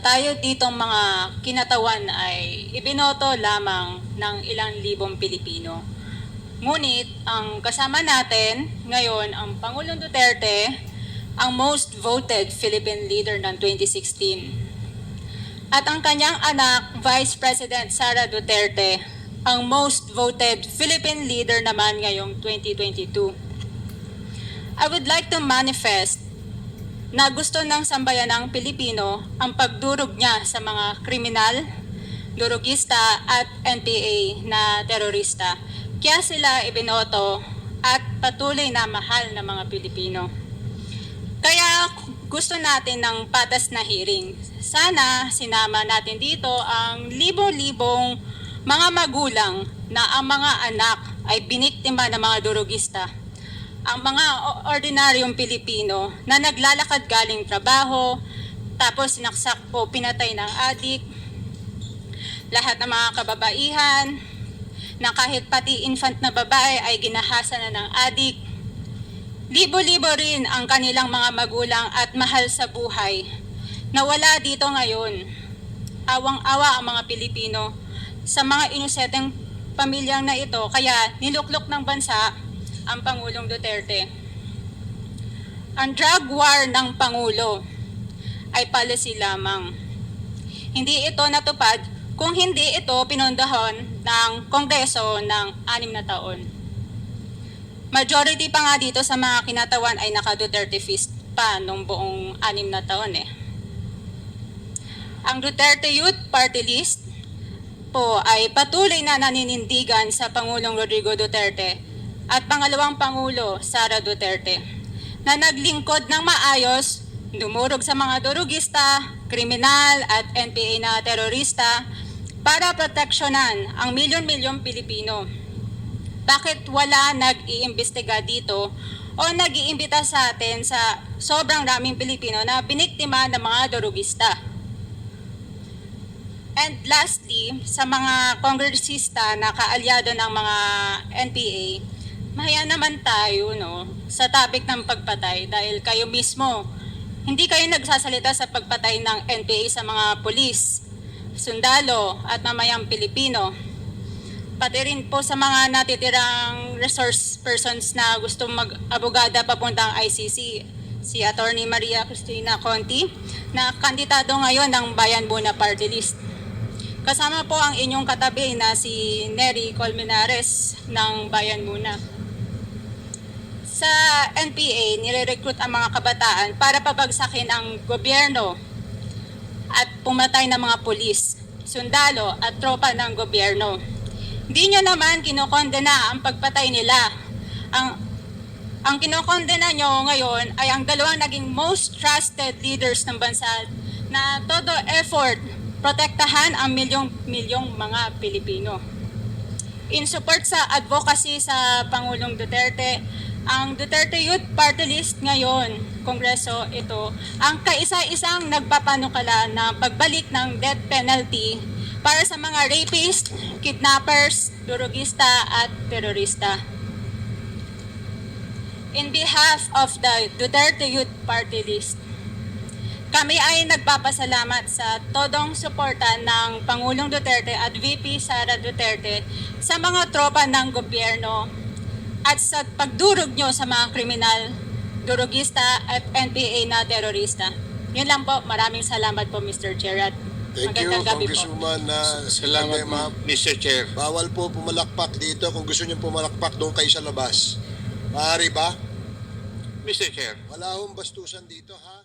Tayo ditong mga kinatawan ay ibinoto lamang ng ilang libong Pilipino. Ngunit ang kasama natin ngayon ang Pangulong Duterte, ang most voted Philippine leader ng 2016. At ang kanyang anak, Vice President Sara Duterte, ang most voted Philippine leader naman ngayong 2022. I would like to manifest na gusto ng sambayanang Pilipino ang pagdurog niya sa mga kriminal, durugista at NPA na terorista. Kaya sila ibinoto at patuloy na mahal ng mga Pilipino. Kaya gusto natin ng patas na hearing. Sana sinama natin dito ang libo-libong mga magulang na ang mga anak ay biniktima ng mga durugista. Ang mga ordinaryong Pilipino na naglalakad galing trabaho, tapos sinaksak po pinatay ng adik, lahat ng mga kababaihan, na kahit pati infant na babae ay ginahasa na ng adik. Libo-libo rin ang kanilang mga magulang at mahal sa buhay na wala dito ngayon. Awang-awa ang mga Pilipino sa mga inosenteng pamilyang na ito, kaya niluklok ng bansa ang Pangulong Duterte. Ang drug war ng Pangulo ay policy lamang. Hindi ito natupad kung hindi ito pinundahon ng Kongreso ng 6 na taon. Majority pa nga dito sa mga kinatawan ay naka-Duterte fist pa nung buong 6 na taon eh. Ang Duterte Youth Party List po ay patuloy na naninindigan sa Pangulong Rodrigo Duterte at pangalawang Pangulo, Sara Duterte, na naglingkod ng maayos, dumurog sa mga durugista, kriminal at NPA na terorista para proteksyonan ang milyon-milyong Pilipino. Bakit wala nag-iimbestiga dito o nag-iimbita sa atin sa sobrang raming Pilipino na biniktima ng mga durugista? And lastly, sa mga kongresista na kaalyado ng mga NPA, mahaya naman tayo sa topic ng pagpatay dahil kayo mismo, hindi kayo nagsasalita sa pagpatay ng NPA sa mga pulis, sundalo at mamayang Pilipino. Pati rin po sa mga natitirang resource persons na gusto mag-abogada papuntang ICC, si Attorney Maria Cristina Conti, na kandidato ngayon ng Bayan Muna Party List. Kasama po ang inyong katabi na si Nery Colmenares ng Bayan Muna. Sa NPA, nire-recruit ang mga kabataan para pabagsakin ang gobyerno at pumatay ng mga pulis, sundalo at tropa ng gobyerno. Hindi nyo naman kinokondena ang pagpatay nila. Ang kinokondena nyo ngayon ay ang dalawang naging most trusted leaders ng bansa na todo effort protektahan ang milyong-milyong mga Pilipino. In support sa advocacy sa Pangulong Duterte, ang Duterte Youth Party List ngayon, Kongreso ito, ang kaisa-isang nagpapanukala na pagbalik ng death penalty para sa mga rapist, kidnappers, durugista at terorista. In behalf of the Duterte Youth Party List, kami ay nagpapasalamat sa todong suporta ng Pangulong Duterte at VP Sara Duterte sa mga tropa ng gobyerno at sa pagdurog nyo sa mga kriminal, durugista at NPA na terorista. Yun lang po. Maraming salamat po, Mr. Chair. Thank you, Congresswoman. Salamat, Mr. Chair. Bawal po pumalakpak dito. Kung gusto niyo pumalakpak, doon kayo sa labas. Maaari ba? Mr. Chair. Wala hong bastusan dito, ha?